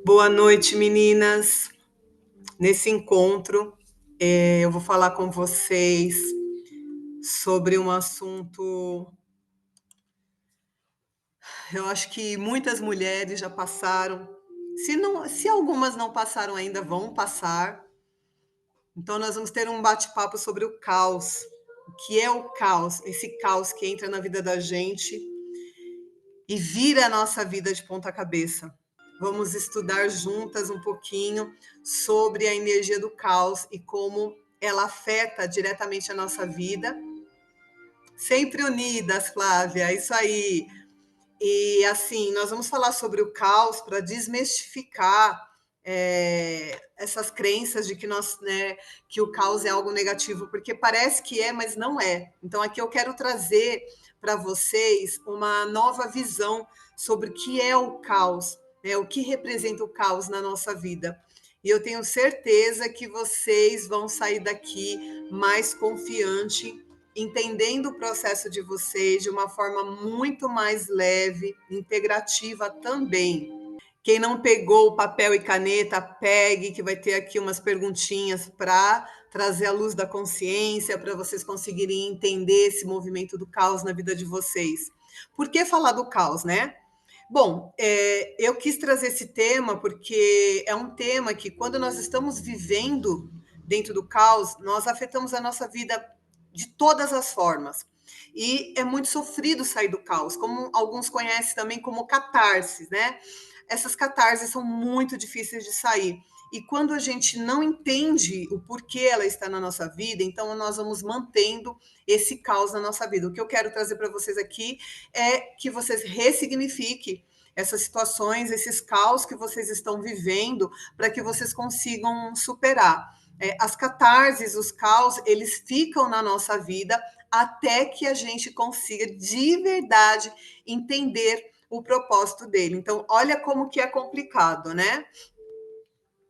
Boa noite, meninas. Nesse encontro, eu vou falar com vocês sobre um assunto. Eu acho que muitas mulheres já passaram. Se algumas não passaram ainda, vão passar. Então, nós vamos ter um bate-papo sobre o caos. O que é o caos? Esse caos que entra na vida da gente e vira a nossa vida de ponta cabeça. Vamos estudar juntas um pouquinho sobre a energia do caos e como ela afeta diretamente a nossa vida. Sempre unidas, Flávia, isso aí. E assim, nós vamos falar sobre o caos para desmistificar essas crenças de que que o caos é algo negativo, porque parece que é, mas não é. Então, aqui eu quero trazer para vocês uma nova visão sobre o que é o caos, né? O que representa o caos na nossa vida. E eu tenho certeza que vocês vão sair daqui mais confiante, entendendo o processo de vocês de uma forma muito mais leve, integrativa também. Quem não pegou o papel e caneta, pegue, que vai ter aqui umas perguntinhas para trazer a luz da consciência, para vocês conseguirem entender esse movimento do caos na vida de vocês. Por que falar do caos, né? Bom, eu quis trazer esse tema porque é um tema que, quando nós estamos vivendo dentro do caos, nós afetamos a nossa vida de todas as formas. E é muito sofrido sair do caos, como alguns conhecem também como catarse, né? Essas catarses são muito difíceis de sair. E quando a gente não entende o porquê ela está na nossa vida, então nós vamos mantendo esse caos na nossa vida. O que eu quero trazer para vocês aqui é que vocês ressignifiquem essas situações, esses caos que vocês estão vivendo, para que vocês consigam superar. As catarses, os caos, eles ficam na nossa vida até que a gente consiga de verdade entender o propósito dele. Então, olha como que é complicado, né?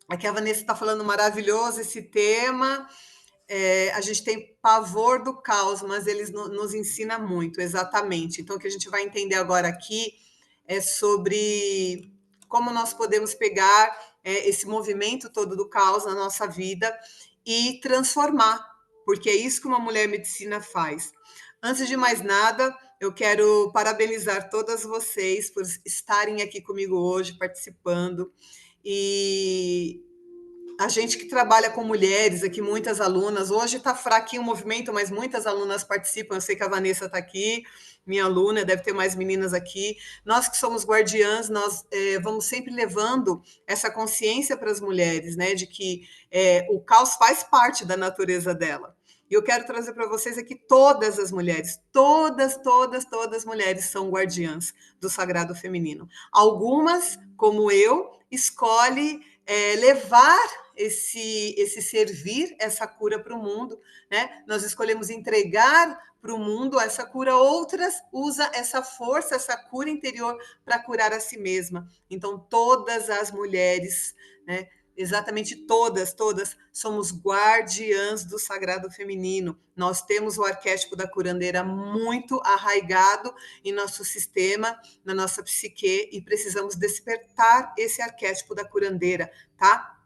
Aqui a Vanessa está falando maravilhoso esse tema. A gente tem pavor do caos, mas eles nos ensina muito, exatamente. Então, o que a gente vai entender agora aqui é sobre como nós podemos pegar esse movimento todo do caos na nossa vida e transformar, porque é isso que uma mulher medicina faz. Antes de mais nada, eu quero parabenizar todas vocês por estarem aqui comigo hoje, participando. E a gente que trabalha com mulheres aqui, muitas alunas, hoje está fraquinho o movimento, mas muitas alunas participam. Eu sei que a Vanessa está aqui, minha aluna, deve ter mais meninas aqui. Nós que somos guardiãs, nós vamos sempre levando essa consciência para as mulheres, né, de que o caos faz parte da natureza dela. E eu quero trazer para vocês aqui todas as mulheres, todas mulheres são guardiãs do sagrado feminino. Algumas, como eu, escolhe levar esse servir, essa cura para o mundo, né? Nós escolhemos entregar para o mundo essa cura, outras usa essa força, essa cura interior para curar a si mesma. Então, todas as mulheres, né? Exatamente todas somos guardiãs do sagrado feminino. Nós temos o arquétipo da curandeira muito arraigado em nosso sistema, na nossa psique, e precisamos despertar esse arquétipo da curandeira, tá?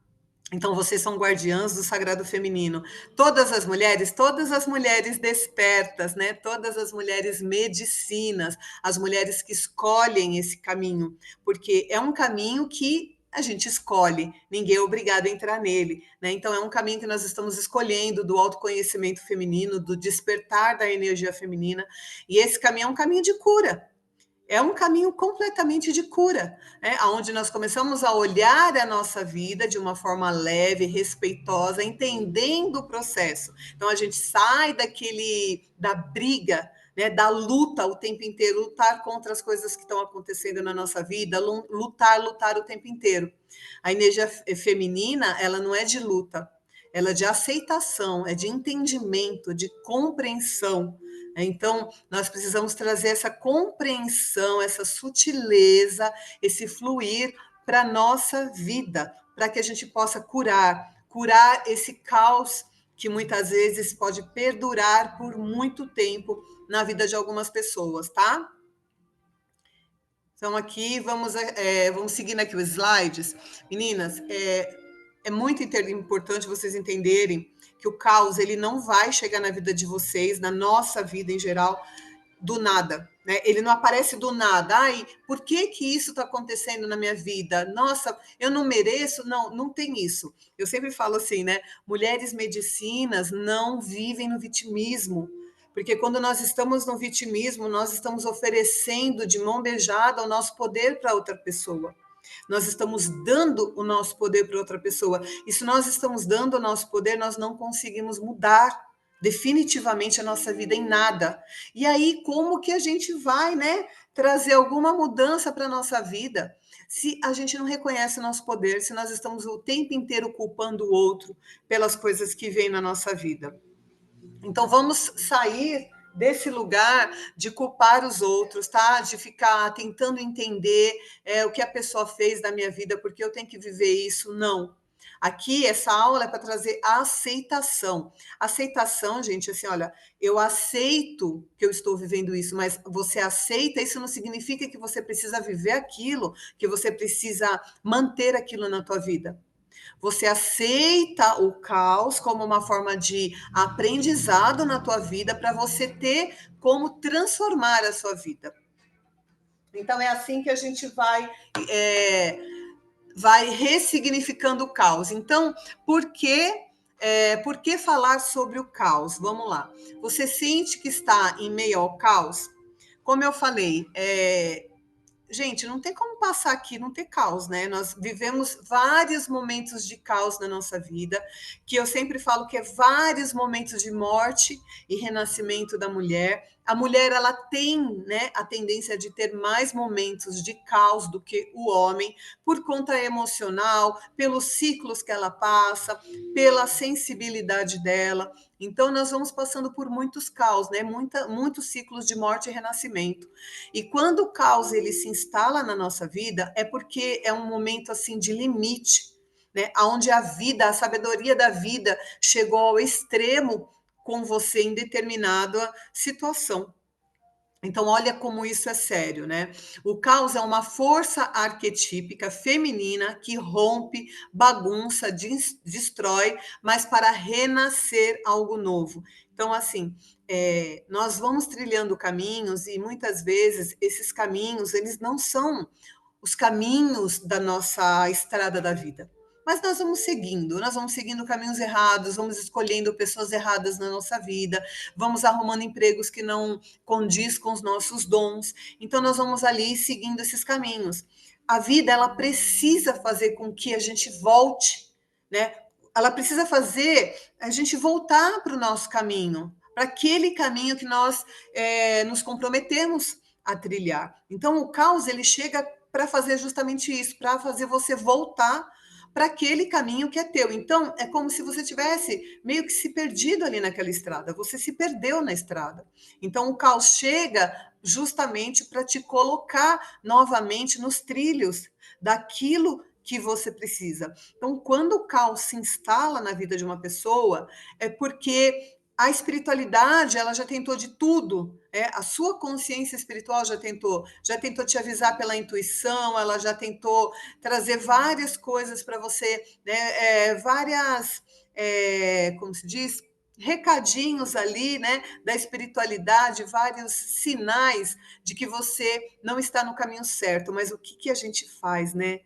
Então, vocês são guardiãs do sagrado feminino. Todas as mulheres despertas, né? Todas as mulheres medicinas, as mulheres que escolhem esse caminho, porque é um caminho que a gente escolhe, ninguém é obrigado a entrar nele, né? Então, é um caminho que nós estamos escolhendo do autoconhecimento feminino, do despertar da energia feminina, e esse caminho é um caminho de cura. É um caminho completamente de cura, né? Onde nós começamos a olhar a nossa vida de uma forma leve, respeitosa, entendendo o processo. Então, a gente sai da briga, né, da luta o tempo inteiro, lutar contra as coisas que estão acontecendo na nossa vida, lutar o tempo inteiro. A energia feminina, ela não é de luta, ela é de aceitação, é de entendimento, de compreensão. Então, nós precisamos trazer essa compreensão, essa sutileza, esse fluir para a nossa vida, para que a gente possa curar esse caos que muitas vezes pode perdurar por muito tempo na vida de algumas pessoas, tá? Então, aqui vamos seguindo aqui os slides. Meninas, é muito importante vocês entenderem que o caos ele não vai chegar na vida de vocês, na nossa vida em geral, do nada, né? Ele não aparece do nada. Ai, por que que isso está acontecendo na minha vida? Nossa, eu não mereço. Não, não tem isso. Eu sempre falo assim, né? Mulheres medicinas não vivem no vitimismo. Porque quando nós estamos no vitimismo, nós estamos oferecendo de mão beijada o nosso poder para outra pessoa. Nós estamos dando o nosso poder para outra pessoa. E se nós estamos dando o nosso poder, nós não conseguimos mudar definitivamente a nossa vida em nada. E aí, como que a gente vai, né, trazer alguma mudança para a nossa vida se a gente não reconhece o nosso poder, se nós estamos o tempo inteiro culpando o outro pelas coisas que vêm na nossa vida? Então, vamos sair desse lugar de culpar os outros, tá? De ficar tentando entender o que a pessoa fez na minha vida, porque eu tenho que viver isso. Não. Aqui, essa aula é para trazer aceitação. Aceitação, gente, assim, olha, eu aceito que eu estou vivendo isso, mas você aceita, isso não significa que você precisa viver aquilo, que você precisa manter aquilo na tua vida. Você aceita o caos como uma forma de aprendizado na tua vida para você ter como transformar a sua vida. Então é assim que a gente vai ressignificando o caos. Então, por que falar sobre o caos? Vamos lá. Você sente que está em meio ao caos? Como eu falei, gente, não tem como passar aqui, não ter caos, né? Nós vivemos vários momentos de caos na nossa vida, que eu sempre falo que é vários momentos de morte e renascimento da mulher. A mulher, ela tem, né, a tendência de ter mais momentos de caos do que o homem, por conta emocional, pelos ciclos que ela passa, pela sensibilidade dela. Então, nós vamos passando por muitos caos, né? Muitos ciclos de morte e renascimento. E quando o caos ele se instala na nossa vida, é porque é um momento assim de limite, né? Onde a vida, a sabedoria da vida chegou ao extremo com você em determinada situação. Então, olha como isso é sério, né? O caos é uma força arquetípica feminina que rompe, bagunça, destrói, mas para renascer algo novo. Então, assim, nós vamos trilhando caminhos e muitas vezes esses caminhos, eles não são os caminhos da nossa estrada da vida. Mas nós vamos seguindo caminhos errados, vamos escolhendo pessoas erradas na nossa vida, vamos arrumando empregos que não condiz com os nossos dons. Então nós vamos ali seguindo esses caminhos. A vida ela precisa fazer com que a gente volte, né? Ela precisa fazer a gente voltar para o nosso caminho, para aquele caminho que nós nos comprometemos a trilhar. Então o caos ele chega para fazer justamente isso, para fazer você voltar para aquele caminho que é teu. Então, é como se você tivesse meio que se perdido ali naquela estrada, você se perdeu na estrada. Então, o caos chega justamente para te colocar novamente nos trilhos daquilo que você precisa. Então, quando o caos se instala na vida de uma pessoa, é porque a espiritualidade, ela já tentou de tudo, a sua consciência espiritual já tentou te avisar pela intuição, ela já tentou trazer várias coisas para você, né, como se diz, recadinhos ali, né, da espiritualidade, vários sinais de que você não está no caminho certo. Mas o que que a gente faz, né?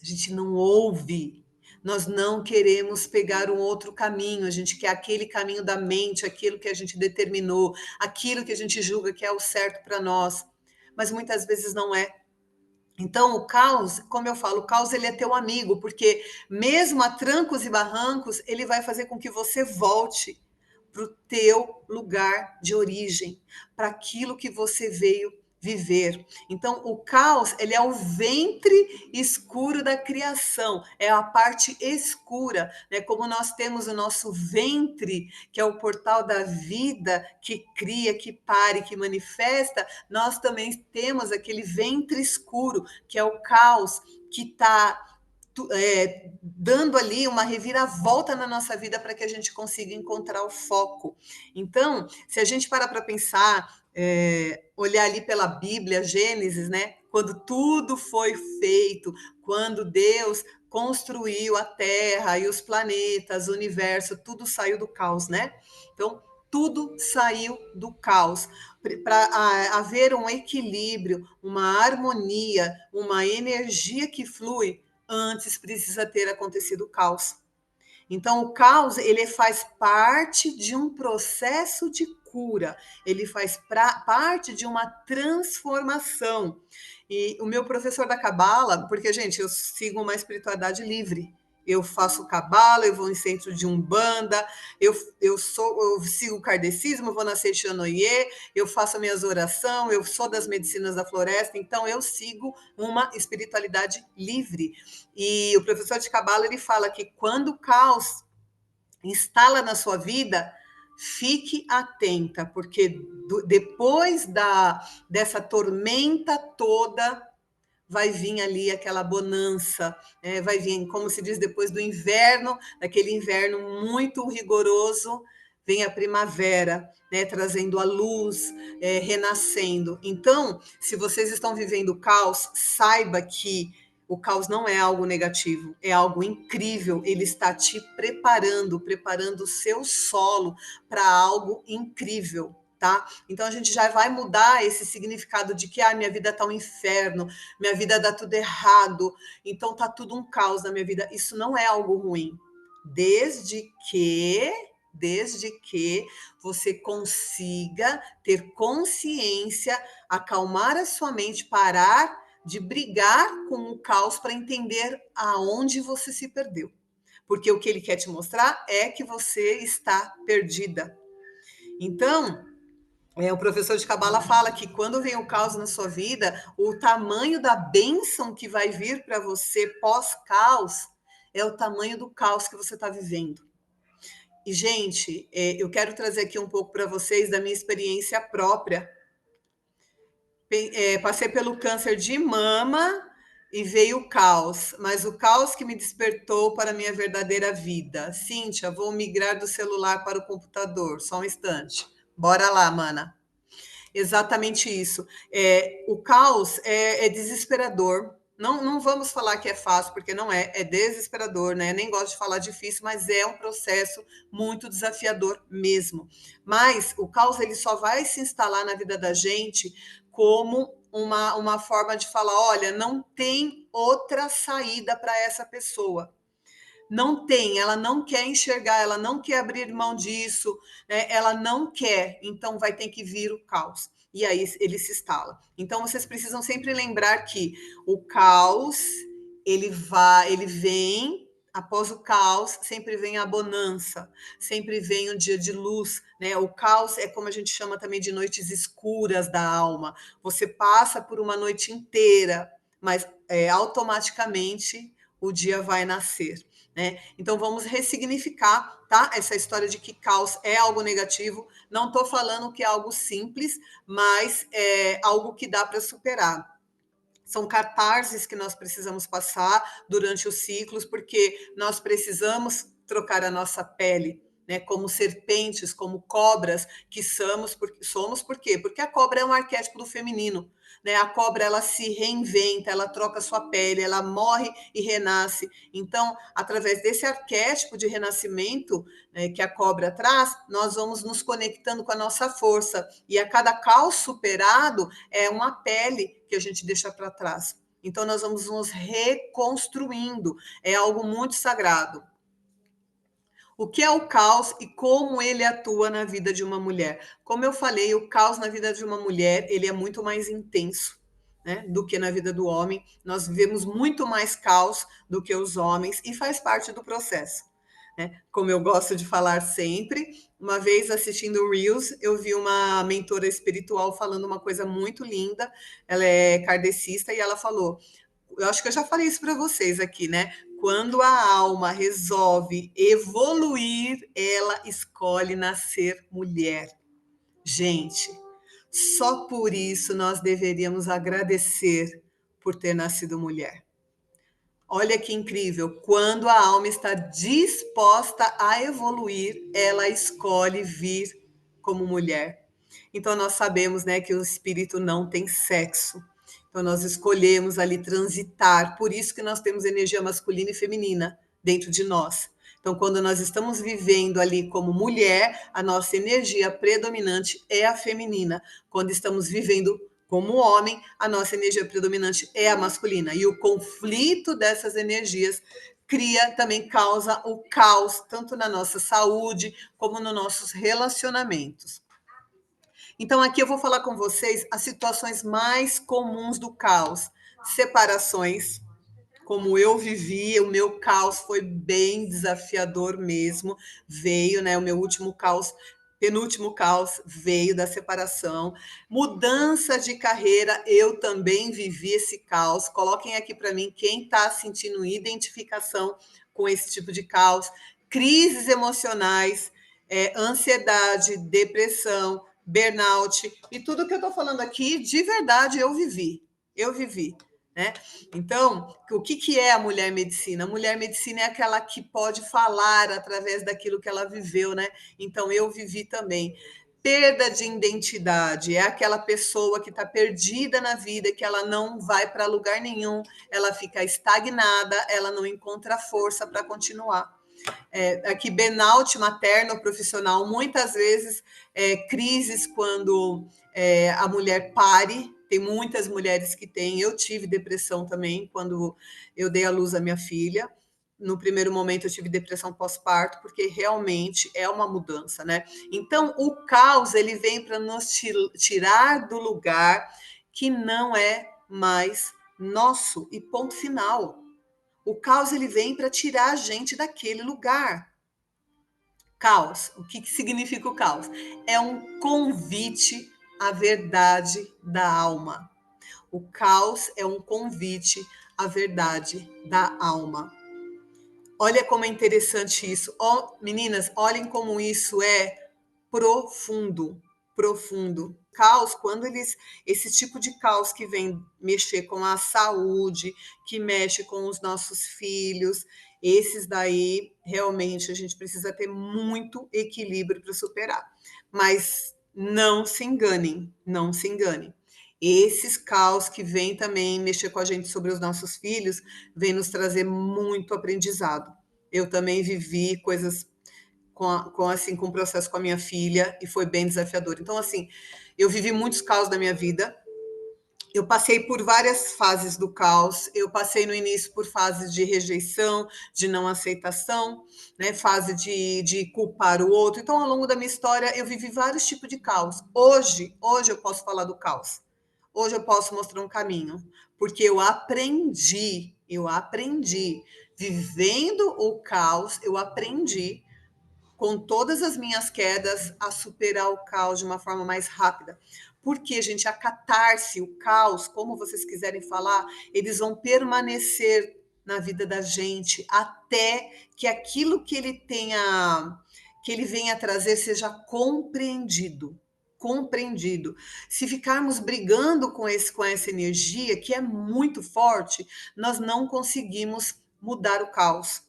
A gente não ouve. Nós não queremos pegar um outro caminho, a gente quer aquele caminho da mente, aquilo que a gente determinou, aquilo que a gente julga que é o certo para nós, mas muitas vezes não é. Então, o caos, como eu falo, o caos ele é teu amigo, porque mesmo a trancos e barrancos, ele vai fazer com que você volte para o teu lugar de origem, para aquilo que você veio viver. Então, o caos, ele é o ventre escuro da criação, é a parte escura, né? Como nós temos o nosso ventre, que é o portal da vida, que cria, que pare, que manifesta, nós também temos aquele ventre escuro, que é o caos, que está dando ali uma reviravolta na nossa vida para que a gente consiga encontrar o foco. Então, se a gente parar para pensar, olhar ali pela Bíblia, Gênesis, né? Quando tudo foi feito, quando Deus construiu a Terra e os planetas, o universo, tudo saiu do caos, né? Então, tudo saiu do caos. Para haver um equilíbrio, uma harmonia, uma energia que flui, antes precisa ter acontecido o caos. Então, o caos, ele faz parte de um processo de cura, ele faz parte de uma transformação. E o meu professor da Cabala, porque, gente, eu sigo uma espiritualidade livre. Eu faço cabala, eu vou em centro de umbanda, eu sigo o kardecismo, eu vou na Seishanoye, eu faço minhas orações, eu sou das medicinas da floresta, então eu sigo uma espiritualidade livre. E o professor de cabala ele fala que quando o caos instala na sua vida, fique atenta, porque depois dessa tormenta toda, vai vir ali aquela bonança, vai vir, como se diz, depois do inverno, daquele inverno muito rigoroso, vem a primavera, né, trazendo a luz, renascendo. Então, se vocês estão vivendo o caos, saiba que o caos não é algo negativo, é algo incrível. Ele está te preparando o seu solo para algo incrível, tá? Então a gente já vai mudar esse significado de que minha vida tá um inferno, minha vida dá tudo errado, então tá tudo um caos na minha vida. Isso não é algo ruim, desde que você consiga ter consciência, acalmar a sua mente, parar de brigar com o caos para entender aonde você se perdeu. Porque o que ele quer te mostrar é que você está perdida. Então, o professor de Cabala fala que quando vem o caos na sua vida, o tamanho da bênção que vai vir para você pós-caos é o tamanho do caos que você está vivendo. E, gente, eu quero trazer aqui um pouco para vocês da minha experiência própria. Passei pelo câncer de mama e veio o caos, mas o caos que me despertou para a minha verdadeira vida. Cíntia, vou migrar do celular para o computador, só um instante. Bora lá, mana. Exatamente isso. O caos é desesperador. Não, não vamos falar que é fácil, porque não é. É desesperador, né? Nem gosto de falar difícil, mas é um processo muito desafiador mesmo. Mas o caos ele só vai se instalar na vida da gente como uma forma de falar: olha, não tem outra saída para essa pessoa. Não tem, ela não quer enxergar, ela não quer abrir mão disso, né? Ela não quer, então vai ter que vir o caos. E aí ele se instala. Então vocês precisam sempre lembrar que o caos ele vem após o caos, sempre vem a bonança, sempre vem um dia de luz, né? O caos é como a gente chama também de noites escuras da alma. Você passa por uma noite inteira, mas automaticamente o dia vai nascer. Né? Então vamos ressignificar, tá? Essa história de que caos é algo negativo. Não estou falando que é algo simples, mas é algo que dá para superar. São catarses que nós precisamos passar durante os ciclos, porque nós precisamos trocar a nossa pele, né? Como serpentes, como cobras que somos por quê? Porque a cobra é um arquétipo do feminino. Né? A cobra ela se reinventa, ela troca sua pele, ela morre e renasce. Então, através desse arquétipo de renascimento, né, que a cobra traz, nós vamos nos conectando com a nossa força. E a cada caos superado é uma pele que a gente deixa para trás. Então, nós vamos nos reconstruindo. É algo muito sagrado. O que é o caos e como ele atua na vida de uma mulher? Como eu falei, o caos na vida de uma mulher ele é muito mais intenso, né, do que na vida do homem. Nós vivemos muito mais caos do que os homens e faz parte do processo. Né? Como eu gosto de falar sempre, uma vez assistindo o Reels, eu vi uma mentora espiritual falando uma coisa muito linda. Ela é kardecista e ela falou: eu acho que eu já falei isso para vocês aqui, né? Quando a alma resolve evoluir, ela escolhe nascer mulher. Gente, só por isso nós deveríamos agradecer por ter nascido mulher. Olha que incrível, quando a alma está disposta a evoluir, ela escolhe vir como mulher. Então nós sabemos, né, que o espírito não tem sexo. Então nós escolhemos ali transitar, por isso que nós temos energia masculina e feminina dentro de nós. Então, quando nós estamos vivendo ali como mulher, a nossa energia predominante é a feminina. Quando estamos vivendo como homem, a nossa energia predominante é a masculina. E o conflito dessas energias cria, também causa o caos, tanto na nossa saúde como nos nossos relacionamentos. Então, aqui eu vou falar com vocês as situações mais comuns do caos: separações, como eu vivi, o meu caos foi bem desafiador mesmo. Veio, né? O meu último caos, penúltimo caos, veio da separação. Mudança de carreira, eu também vivi esse caos. Coloquem aqui para mim quem está sentindo identificação com esse tipo de caos. Crises emocionais, ansiedade, depressão, burnout, e tudo que eu estou falando aqui, de verdade, eu vivi. Eu vivi. Né? Então, o que é a mulher medicina? A mulher medicina é aquela que pode falar através daquilo que ela viveu, né? Então, eu vivi também. Perda de identidade é aquela pessoa que está perdida na vida, que ela não vai para lugar nenhum, ela fica estagnada, ela não encontra força para continuar. Aqui, burnout materno profissional, muitas vezes crises quando a mulher pare. Tem muitas mulheres que têm. Eu tive depressão também quando eu dei à luz a minha filha. No primeiro momento eu tive depressão pós-parto, porque realmente é uma mudança, né? Então, o caos, ele vem para nos tirar do lugar que não é mais nosso, e ponto final. O caos, ele vem para tirar a gente daquele lugar. Caos, o que significa o caos? É um convite à verdade da alma. O caos é um convite à verdade da alma. Olha como é interessante isso. Meninas, olhem como isso é profundo, profundo. Caos, quando esse tipo de caos que vem mexer com a saúde, que mexe com os nossos filhos, esses daí realmente a gente precisa ter muito equilíbrio para superar. Mas não se enganem, não se enganem. Esses caos que vêm também mexer com a gente sobre os nossos filhos, vem nos trazer muito aprendizado. Eu também vivi coisas com o processo com a minha filha, e foi bem desafiador. Então, assim, eu vivi muitos caos na minha vida. Eu passei por várias fases do caos. Eu passei no início por fases de rejeição, de não aceitação, né? Fase de culpar o outro. Então, ao longo da minha história, eu vivi vários tipos de caos. Hoje eu posso falar do caos. Hoje eu posso mostrar um caminho, porque eu aprendi. Vivendo o caos, eu aprendi com todas as minhas quedas, a superar o caos de uma forma mais rápida. Porque, gente, a catarse, o caos, como vocês quiserem falar, eles vão permanecer na vida da gente até que aquilo que ele tenha, que ele venha trazer seja compreendido. Compreendido. Se ficarmos brigando com essa energia, que é muito forte, nós não conseguimos mudar o caos.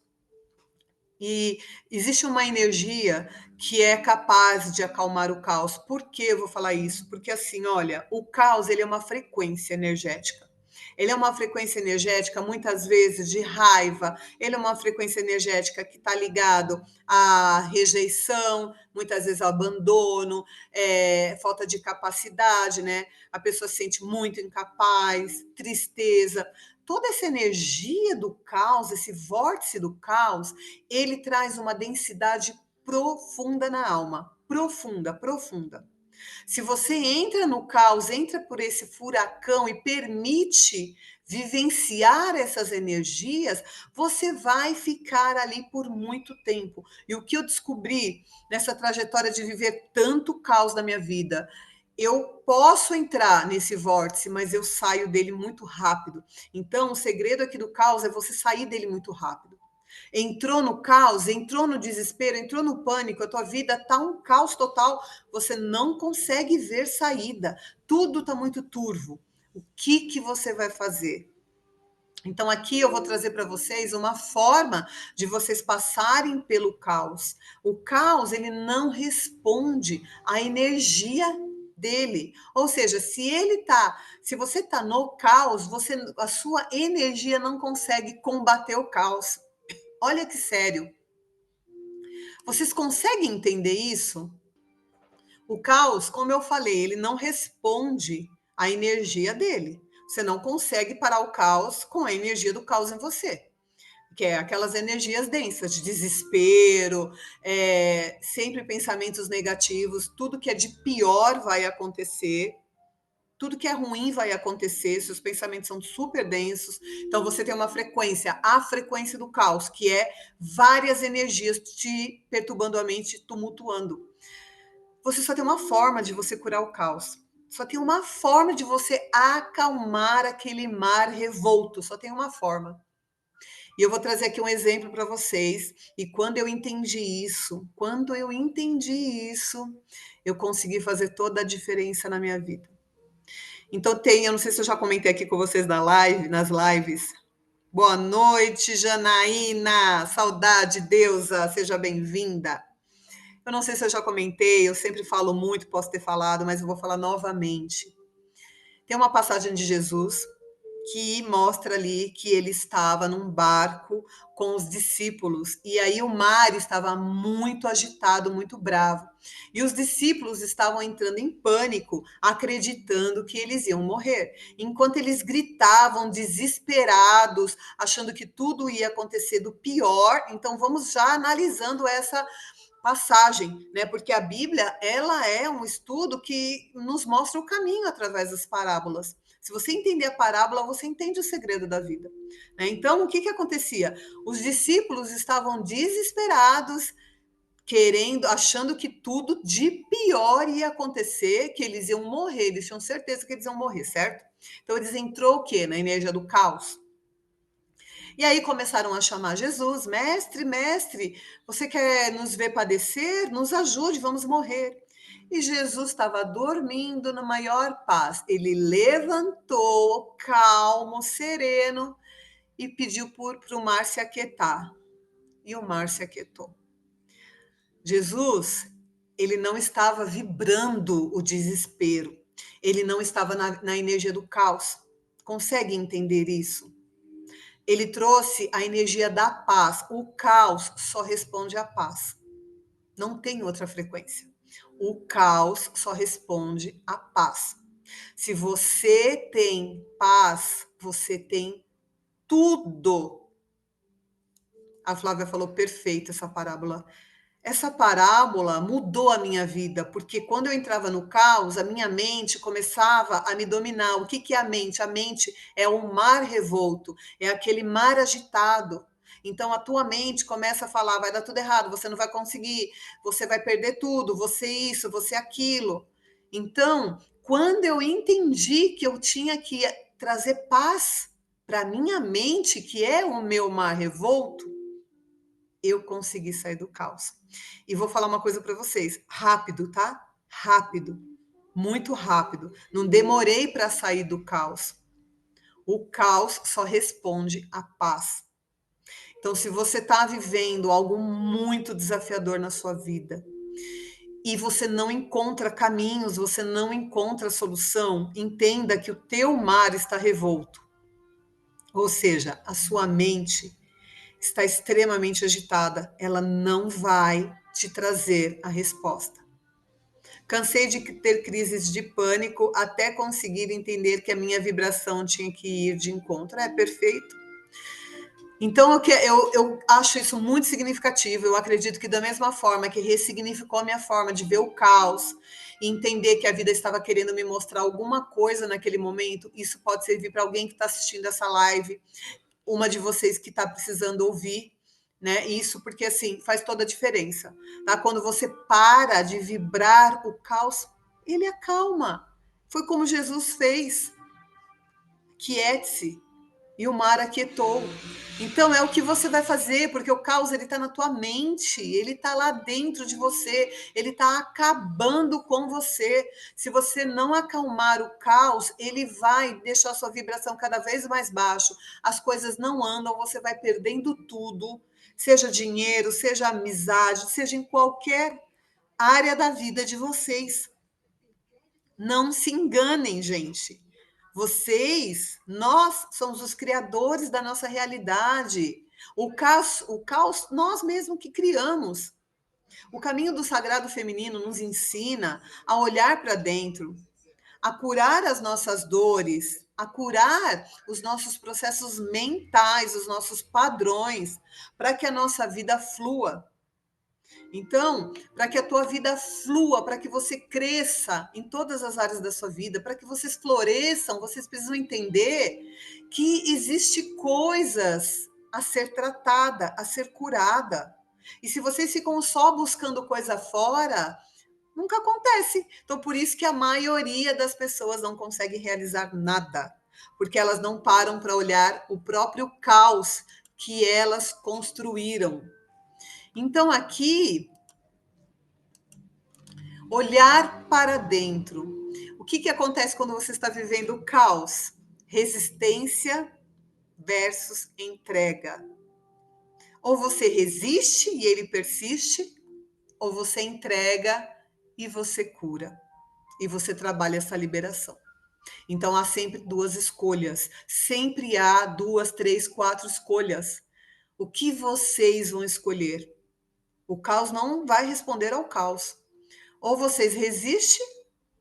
E existe uma energia que é capaz de acalmar o caos. Por que eu vou falar isso? Porque assim, olha, o caos, ele é uma frequência energética. Ele é uma frequência energética, muitas vezes, de raiva. Ele é uma frequência energética que está ligado à rejeição, muitas vezes ao abandono, falta de capacidade, né? A pessoa se sente muito incapaz, tristeza. Toda essa energia do caos, esse vórtice do caos, ele traz uma densidade profunda na alma. Profunda, profunda. Se você entra no caos, entra por esse furacão e permite vivenciar essas energias, você vai ficar ali por muito tempo. E o que eu descobri nessa trajetória de viver tanto caos na minha vida, eu posso entrar nesse vórtice, mas eu saio dele muito rápido. Então, o segredo aqui do caos é você sair dele muito rápido. Entrou no caos, entrou no desespero, entrou no pânico, a tua vida está um caos total, você não consegue ver saída, tudo está muito turvo. O que você vai fazer? Então, aqui eu vou trazer para vocês uma forma de vocês passarem pelo caos. O caos, ele não responde à energia dele. Ou seja, se você tá no caos, a sua energia não consegue combater o caos. Olha que sério. Vocês conseguem entender isso? O caos, como eu falei, ele não responde à energia dele. Você não consegue parar o caos com a energia do caos em você, que é aquelas energias densas de desespero, sempre pensamentos negativos, tudo que é de pior vai acontecer, tudo que é ruim vai acontecer, seus pensamentos são super densos, então você tem uma frequência, a frequência do caos, que é várias energias te perturbando a mente, tumultuando. Você só tem uma forma de você curar o caos. Só tem uma forma de você acalmar aquele mar revolto. Só tem uma forma. E eu vou trazer aqui um exemplo para vocês. E quando eu entendi isso, eu consegui fazer toda a diferença na minha vida. Então eu não sei se eu já comentei aqui com vocês nas lives. Boa noite, Janaína. Saudade, deusa. Seja bem-vinda. Eu não sei se eu já comentei, eu sempre falo muito, posso ter falado, mas eu vou falar novamente. Tem uma passagem de Jesus que mostra ali que ele estava num barco com os discípulos, e aí o mar estava muito agitado, muito bravo. E os discípulos estavam entrando em pânico, acreditando que eles iam morrer. Enquanto eles gritavam desesperados, achando que tudo ia acontecer do pior. Então vamos já analisando essa passagem, né? Porque a Bíblia, ela é um estudo que nos mostra o caminho através das parábolas. Se você entender a parábola, você entende o segredo da vida, né? Então, o que acontecia? Os discípulos estavam desesperados, achando que tudo de pior ia acontecer, que eles iam morrer, eles tinham certeza que eles iam morrer, certo? Então, eles entrou o quê? Na energia do caos. E aí começaram a chamar Jesus, mestre, mestre, você quer nos ver padecer? Nos ajude, vamos morrer. E Jesus estava dormindo na maior paz. Ele levantou, calmo, sereno, e pediu para o mar se aquietar. E o mar se aquietou. Jesus, ele não estava vibrando o desespero. Ele não estava na energia do caos. Consegue entender isso? Ele trouxe a energia da paz. O caos só responde à paz. Não tem outra frequência. O caos só responde à paz. Se você tem paz, você tem tudo. A Flávia falou perfeito essa parábola. Essa parábola mudou a minha vida, porque quando eu entrava no caos, a minha mente começava a me dominar. O que é a mente? A mente é um mar revolto, é aquele mar agitado. Então a tua mente começa a falar, vai dar tudo errado, você não vai conseguir, você vai perder tudo, você isso, você aquilo. Então, quando eu entendi que eu tinha que trazer paz para minha mente, que é o meu mar revolto, eu consegui sair do caos. E vou falar uma coisa para vocês, rápido, tá? Rápido, muito rápido. Não demorei para sair do caos. O caos só responde à paz. Então, se você está vivendo algo muito desafiador na sua vida e você não encontra caminhos, você não encontra solução, entenda que o teu mar está revolto. Ou seja, a sua mente está extremamente agitada, ela não vai te trazer a resposta. Cansei de ter crises de pânico até conseguir entender que a minha vibração tinha que ir de encontro. É perfeito. Então, eu acho isso muito significativo. Eu acredito que, da mesma forma que ressignificou a minha forma de ver o caos e entender que a vida estava querendo me mostrar alguma coisa naquele momento, isso pode servir para alguém que está assistindo essa live, uma de vocês que está precisando ouvir, né? Isso porque assim faz toda a diferença, tá? Quando você para de vibrar o caos, ele acalma. Foi como Jesus fez. Quiete-se e o mar aquietou. Então é o que você vai fazer, porque o caos ele está na tua mente, ele está lá dentro de você, ele está acabando com você. Se você não acalmar o caos, ele vai deixar a sua vibração cada vez mais baixo. As coisas não andam, você vai perdendo tudo, seja dinheiro, seja amizade, seja em qualquer área da vida de vocês. Não se enganem, gente. Nós somos os criadores da nossa realidade. O caos nós mesmos que criamos. O caminho do sagrado feminino nos ensina a olhar para dentro, a curar as nossas dores, a curar os nossos processos mentais, os nossos padrões, para que a nossa vida flua. Então, para que a tua vida flua, para que você cresça em todas as áreas da sua vida, para que vocês floresçam, vocês precisam entender que existe coisas a ser tratada, a ser curada. E se vocês ficam só buscando coisa fora, nunca acontece. Então, por isso que a maioria das pessoas não consegue realizar nada, porque elas não param para olhar o próprio caos que elas construíram. Então, aqui, olhar para dentro. O que acontece quando você está vivendo o caos? Resistência versus entrega. Ou você resiste e ele persiste, ou você entrega e você cura. E você trabalha essa liberação. Então, há sempre duas escolhas. Sempre há 2, 3, 4 escolhas. O que vocês vão escolher? O caos não vai responder ao caos. Ou vocês resistem,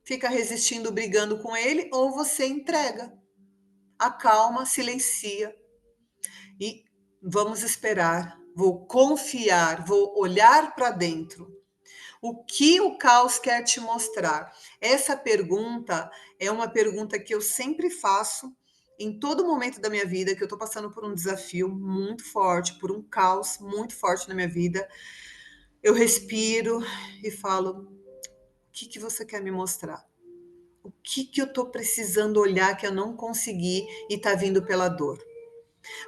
fica resistindo, brigando com ele, ou você entrega, acalma, silencia e vamos esperar. Vou confiar, vou olhar para dentro. O que o caos quer te mostrar? Essa pergunta é uma pergunta que eu sempre faço em todo momento da minha vida, que eu estou passando por um desafio muito forte, por um caos muito forte na minha vida. Eu respiro e falo: o que você quer me mostrar? O que eu estou precisando olhar que eu não consegui e está vindo pela dor?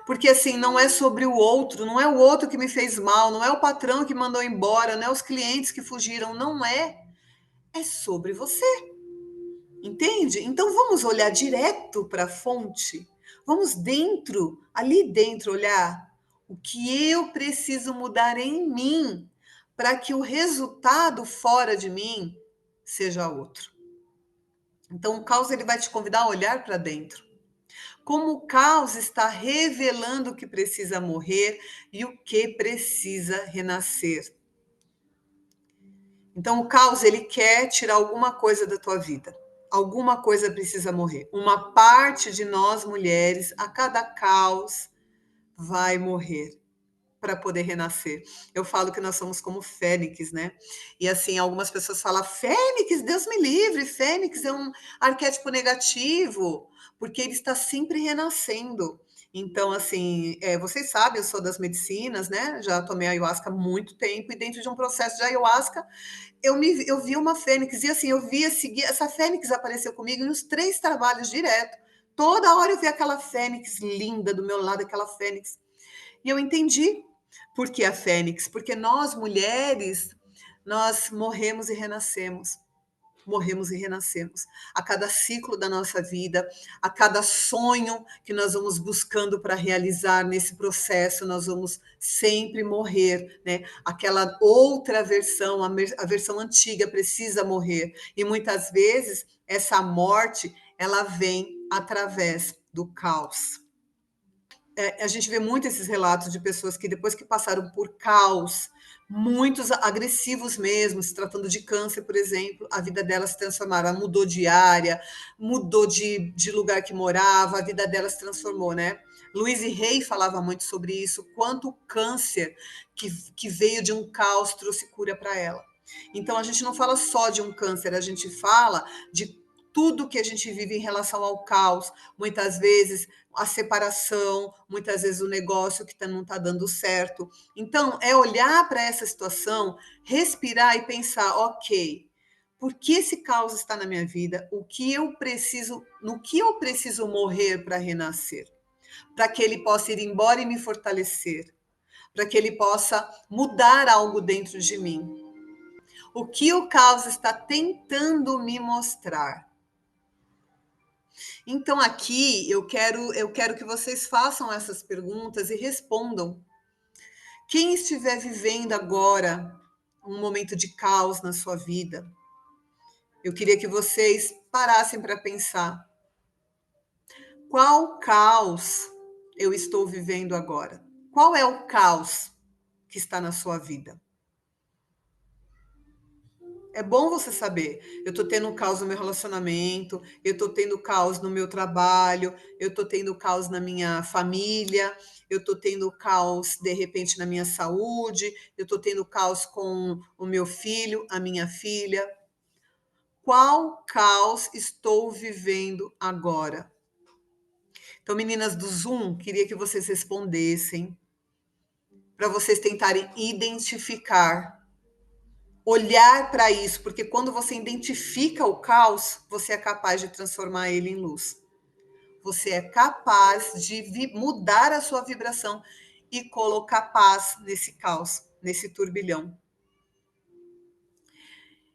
Porque assim, não é sobre o outro, não é o outro que me fez mal, não é o patrão que mandou embora, não é os clientes que fugiram, não é. É sobre você, entende? Então vamos olhar direto para a fonte. Vamos dentro, ali dentro, olhar o que eu preciso mudar em mim para que o resultado fora de mim seja outro. Então, o caos ele vai te convidar a olhar para dentro. Como o caos está revelando o que precisa morrer e o que precisa renascer. Então, o caos ele quer tirar alguma coisa da tua vida. Alguma coisa precisa morrer. Uma parte de nós mulheres, a cada caos, vai morrer para poder renascer. Eu falo que nós somos como fênix, né? E assim, algumas pessoas falam, fênix, Deus me livre, fênix é um arquétipo negativo, porque ele está sempre renascendo. Então, assim, vocês sabem, eu sou das medicinas, né? Já tomei ayahuasca há muito tempo, e dentro de um processo de ayahuasca, eu vi uma fênix, e assim, eu via seguir, essa fênix apareceu comigo em uns 3 trabalhos direto. Toda hora eu via aquela fênix linda do meu lado, aquela fênix. E eu entendi por que a fênix, porque nós mulheres, nós morremos e renascemos. Morremos e renascemos. A cada ciclo da nossa vida, a cada sonho que nós vamos buscando para realizar nesse processo, nós vamos sempre morrer, né? Aquela outra versão, a versão antiga precisa morrer. E muitas vezes essa morte, ela vem através do caos. A gente vê muito esses relatos de pessoas que depois que passaram por caos, muitos agressivos mesmo, se tratando de câncer, por exemplo, a vida dela se transformaram, ela mudou de área, mudou de lugar que morava, a vida dela se transformou, né? Louise Hay falava muito sobre isso, quanto o câncer que veio de um caos trouxe cura para ela. Então, a gente não fala só de um câncer, a gente fala de tudo que a gente vive em relação ao caos, muitas vezes a separação, muitas vezes o negócio que não está dando certo. Então, é olhar para essa situação, respirar e pensar, ok, por que esse caos está na minha vida? No que eu preciso morrer para renascer? Para que ele possa ir embora e me fortalecer, para que ele possa mudar algo dentro de mim. O que o caos está tentando me mostrar? Então, aqui eu quero que vocês façam essas perguntas e respondam. Quem estiver vivendo agora um momento de caos na sua vida, eu queria que vocês parassem para pensar: qual caos eu estou vivendo agora? Qual é o caos que está na sua vida? É bom você saber. Eu estou tendo caos no meu relacionamento, eu estou tendo caos no meu trabalho, eu estou tendo caos na minha família, eu estou tendo caos, de repente, na minha saúde, eu estou tendo caos com o meu filho, a minha filha. Qual caos estou vivendo agora? Então, meninas do Zoom, queria que vocês respondessem, para vocês tentarem identificar, olhar para isso, porque quando você identifica o caos, você é capaz de transformar ele em luz. Você é capaz de mudar a sua vibração e colocar paz nesse caos, nesse turbilhão.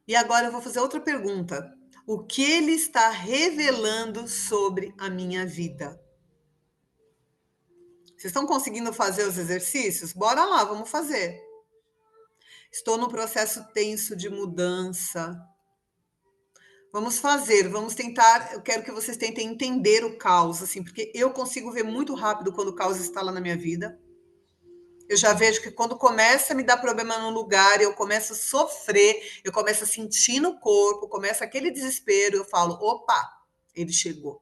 E agora eu vou fazer outra pergunta. O que ele está revelando sobre a minha vida? Vocês estão conseguindo fazer os exercícios? Bora lá, vamos fazer. Estou num processo tenso de mudança. Vamos fazer, vamos tentar. Eu quero que vocês tentem entender o caos, assim, porque eu consigo ver muito rápido quando o caos está lá na minha vida. Eu já vejo que quando começa a me dar problema num lugar, eu começo a sofrer, eu começo a sentir no corpo, começa aquele desespero, eu falo: opa, ele chegou.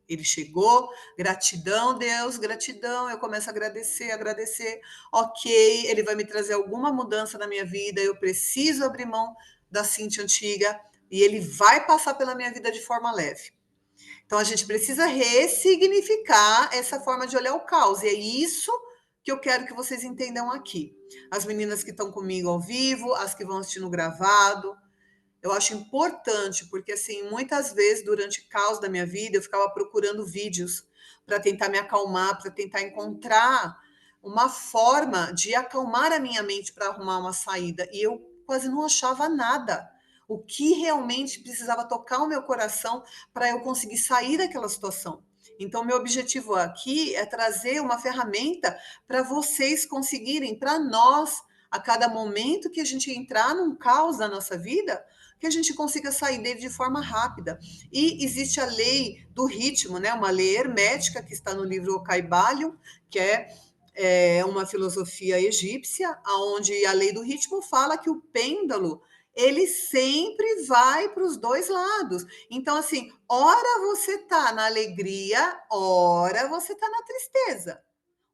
Ele chegou, gratidão, Deus, gratidão. Eu começo a agradecer, agradecer. Ok, ele vai me trazer alguma mudança na minha vida. Eu preciso abrir mão da Cintia antiga e ele vai passar pela minha vida de forma leve. Então a gente precisa ressignificar essa forma de olhar o caos. E é isso que eu quero que vocês entendam aqui. As meninas que estão comigo ao vivo, as que vão assistir no gravado, eu acho importante, porque assim, muitas vezes durante o caos da minha vida, eu ficava procurando vídeos para tentar me acalmar, para tentar encontrar uma forma de acalmar a minha mente para arrumar uma saída, e eu quase não achava nada. O que realmente precisava tocar o meu coração para eu conseguir sair daquela situação. Então, meu objetivo aqui é trazer uma ferramenta para vocês conseguirem, para nós, a cada momento que a gente entrar num caos da nossa vida, que a gente consiga sair dele de forma rápida. E existe a lei do ritmo, né? Uma lei hermética que está no livro O Caibalion, que é uma filosofia egípcia, onde a lei do ritmo fala que o pêndulo ele sempre vai para os dois lados. Então, assim, ora você está na alegria, ora você está na tristeza.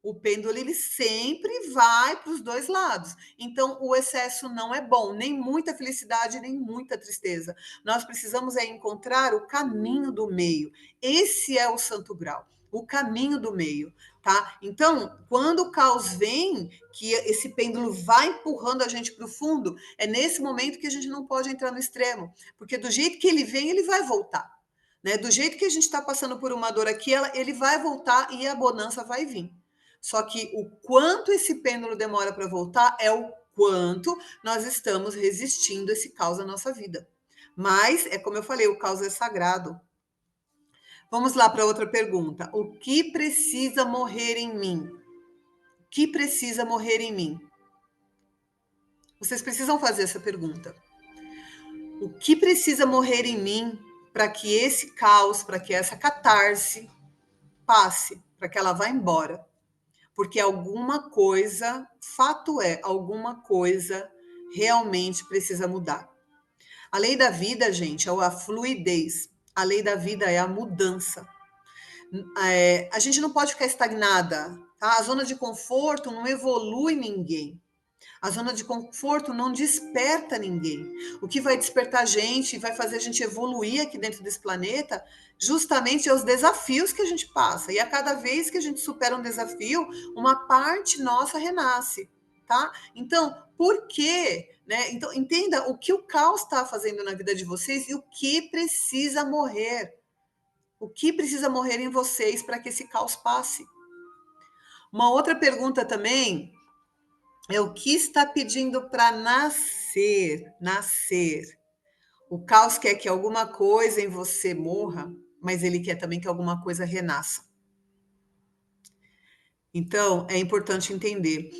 O pêndulo ele sempre vai para os dois lados. Então, o excesso não é bom, nem muita felicidade, nem muita tristeza. Nós precisamos encontrar o caminho do meio. Esse é o santo grau, o caminho do meio, tá? Então, quando o caos vem, que esse pêndulo vai empurrando a gente para o fundo, é nesse momento que a gente não pode entrar no extremo, porque do jeito que ele vem, ele vai voltar. Né? Do jeito que a gente está passando por uma dor aqui, ele vai voltar e a bonança vai vir. Só que o quanto esse pêndulo demora para voltar é o quanto nós estamos resistindo esse caos na nossa vida. Mas, é como eu falei, o caos é sagrado. Vamos lá para outra pergunta. O que precisa morrer em mim? O que precisa morrer em mim? Vocês precisam fazer essa pergunta. O que precisa morrer em mim para que esse caos, para que essa catarse passe, para que ela vá embora? Porque alguma coisa, fato é, alguma coisa realmente precisa mudar. A lei da vida, gente, é a fluidez. A lei da vida é a mudança. A gente não pode ficar estagnada. Tá? A zona de conforto não evolui ninguém. A zona de conforto não desperta ninguém. O que vai despertar a gente, vai fazer a gente evoluir aqui dentro desse planeta, justamente é os desafios que a gente passa. E a cada vez que a gente supera um desafio, uma parte nossa renasce, tá? Então, por quê? Né? Então, entenda o que o caos está fazendo na vida de vocês e o que precisa morrer. O que precisa morrer em vocês para que esse caos passe? Uma outra pergunta também é o que está pedindo para nascer, nascer. O caos quer que alguma coisa em você morra, mas ele quer também que alguma coisa renasça. Então, é importante entender.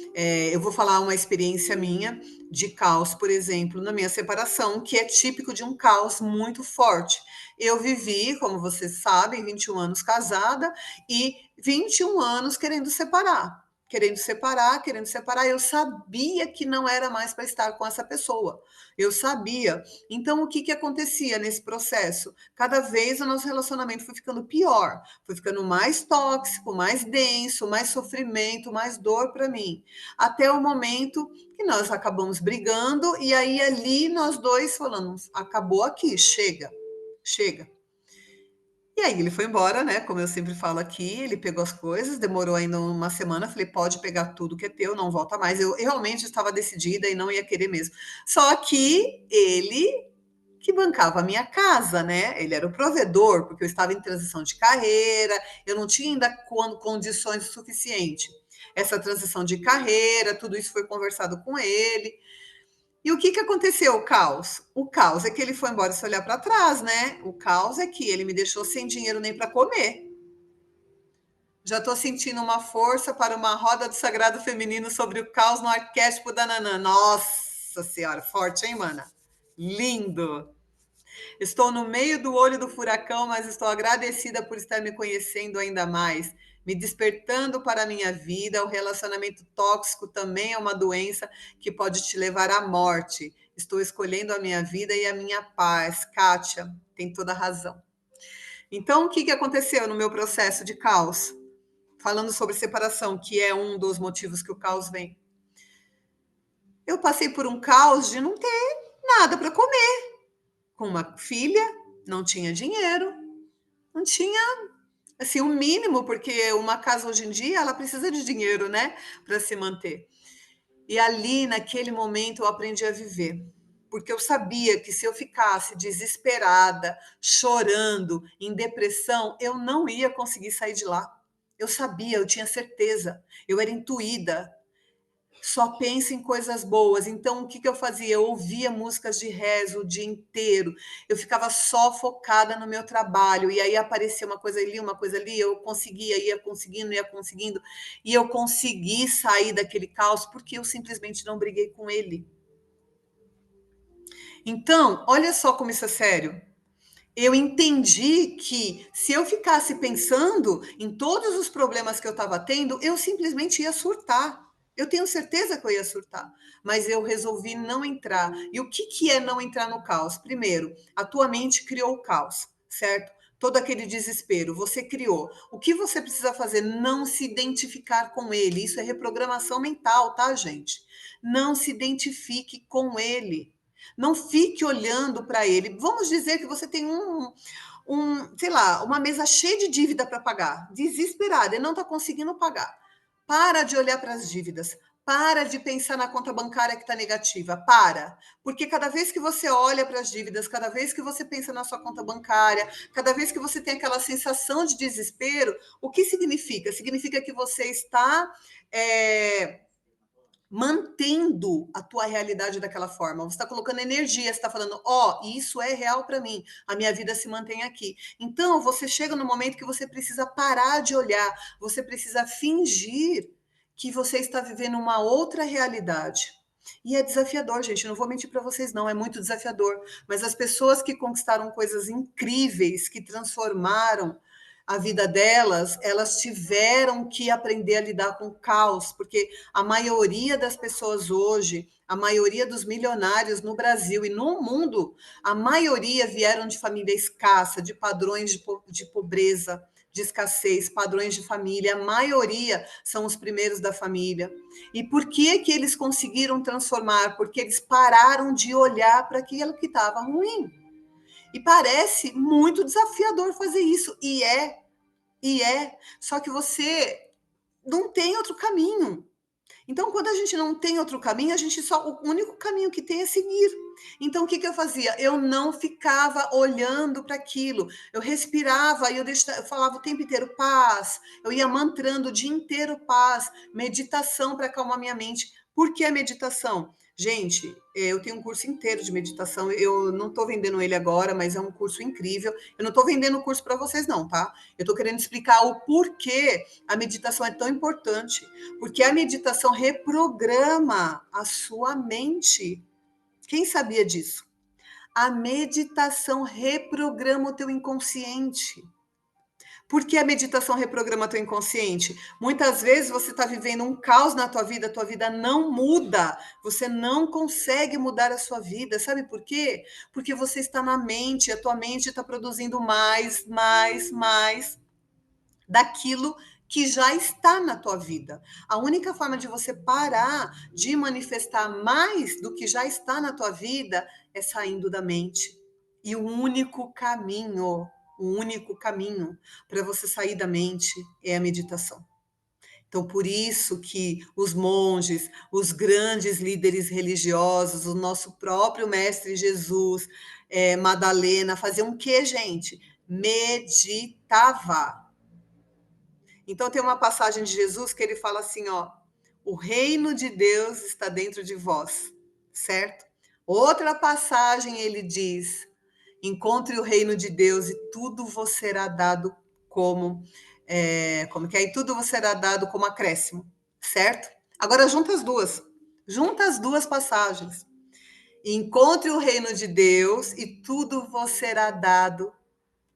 Eu vou falar uma experiência minha de caos, por exemplo, na minha separação, que é típico de um caos muito forte. Eu vivi, como vocês sabem, 21 anos casada e 21 anos querendo separar. Querendo separar, querendo separar. Eu sabia que não era mais para estar com essa pessoa. Eu sabia. Então, o que, que acontecia nesse processo? Cada vez o nosso relacionamento foi ficando pior, foi ficando mais tóxico, mais denso, mais sofrimento, mais dor para mim. Até o momento que nós acabamos brigando, e aí ali nós dois falamos: acabou aqui, chega, chega. E aí ele foi embora, né? Como eu sempre falo aqui, ele pegou as coisas, demorou ainda uma semana. Falei, pode pegar tudo que é teu, não volta mais. Eu realmente estava decidida e não ia querer mesmo. Só que ele que bancava a minha casa, né? Ele era o provedor, porque eu estava em transição de carreira, eu não tinha ainda condições suficientes. Essa transição de carreira, tudo isso foi conversado com ele. E o que, que aconteceu, o caos? O caos é que ele foi embora se olhar para trás, né? O caos é que ele me deixou sem dinheiro nem para comer. Já estou sentindo uma força para uma roda do sagrado feminino sobre o caos no arquétipo da Nanã. Nossa Senhora, forte, hein, mana? Lindo! Estou no meio do olho do furacão, mas estou agradecida por estar me conhecendo ainda mais, me despertando para a minha vida. O relacionamento tóxico também é uma doença que pode te levar à morte. Estou escolhendo a minha vida e a minha paz. Kátia, tem toda a razão. Então, o que aconteceu no meu processo de caos? Falando sobre separação, que é um dos motivos que o caos vem. Eu passei por um caos de não ter nada para comer. Com uma filha, não tinha dinheiro, não tinha assim o mínimo, porque uma casa hoje em dia ela precisa de dinheiro, né, para se manter. E ali naquele momento eu aprendi a viver, porque eu sabia que se eu ficasse desesperada, chorando, em depressão, eu não ia conseguir sair de lá. Eu sabia, eu tinha certeza, eu era intuída. Só pensa em coisas boas. Então, o que que eu fazia? Eu ouvia músicas de rezo o dia inteiro. Eu ficava só focada no meu trabalho. E aí aparecia uma coisa ali, eu conseguia, ia conseguindo. E eu consegui sair daquele caos porque eu simplesmente não briguei com ele. Então, olha só como isso é sério. Eu entendi que se eu ficasse pensando em todos os problemas que eu estava tendo, eu simplesmente ia surtar. Eu tenho certeza que eu ia surtar, mas eu resolvi não entrar. E o que, que é não entrar no caos? Primeiro, a tua mente criou o caos, certo? Todo aquele desespero, você criou. O que você precisa fazer? Não se identificar com ele. Isso é reprogramação mental, tá, gente? Não se identifique com ele. Não fique olhando para ele. Vamos dizer que você tem sei lá, uma mesa cheia de dívida para pagar, desesperada, e não está conseguindo pagar. Para de olhar para as dívidas. Para de pensar na conta bancária que está negativa. Para. Porque cada vez que você olha para as dívidas, cada vez que você pensa na sua conta bancária, cada vez que você tem aquela sensação de desespero, o que significa? Significa que você está mantendo a tua realidade daquela forma. Você está colocando energia, você está falando, ó, isso é real para mim, a minha vida se mantém aqui. Então, você chega no momento que você precisa parar de olhar, você precisa fingir que você está vivendo uma outra realidade. E é desafiador, gente, não vou mentir para vocês, não, é muito desafiador. Mas as pessoas que conquistaram coisas incríveis, que transformaram a vida delas, elas tiveram que aprender a lidar com o caos, porque a maioria das pessoas hoje, a maioria dos milionários no Brasil e no mundo, a maioria vieram de família escassa, de padrões de pobreza, de escassez, padrões de família, a maioria são os primeiros da família. E por que que eles conseguiram transformar? Porque eles pararam de olhar para aquilo que estava ruim. E parece muito desafiador fazer isso, só que você não tem outro caminho. Então, quando a gente não tem outro caminho, a gente só o único caminho que tem é seguir. Então, o que que eu fazia? Eu não ficava olhando para aquilo. Eu respirava e eu falava o tempo inteiro paz. Eu ia mantrando o dia inteiro paz, meditação para acalmar minha mente. Por que a meditação? Gente, eu tenho um curso inteiro de meditação. Eu não estou vendendo ele agora, mas é um curso incrível. Eu não estou vendendo o curso para vocês, não, tá? Eu estou querendo explicar o porquê a meditação é tão importante. Porque a meditação reprograma a sua mente. Quem sabia disso? A meditação reprograma o teu inconsciente. Por que a meditação reprograma teu inconsciente? Muitas vezes você está vivendo um caos na tua vida não muda, você não consegue mudar a sua vida. Sabe por quê? Porque você está na mente, a tua mente está produzindo mais daquilo que já está na tua vida. A única forma de você parar de manifestar mais do que já está na tua vida é saindo da mente. E o único caminho para você sair da mente é a meditação. Então, por isso que os monges, os grandes líderes religiosos, o nosso próprio Mestre Jesus, Madalena, faziam o que, gente? Meditava. Então tem uma passagem de Jesus que ele fala assim, ó, o reino de Deus está dentro de vós, certo? Outra passagem ele diz, encontre o reino de Deus e tudo vos será dado como que é? E tudo vos será dado como acréscimo, certo? Agora junta as duas passagens. Encontre o reino de Deus e tudo vos será dado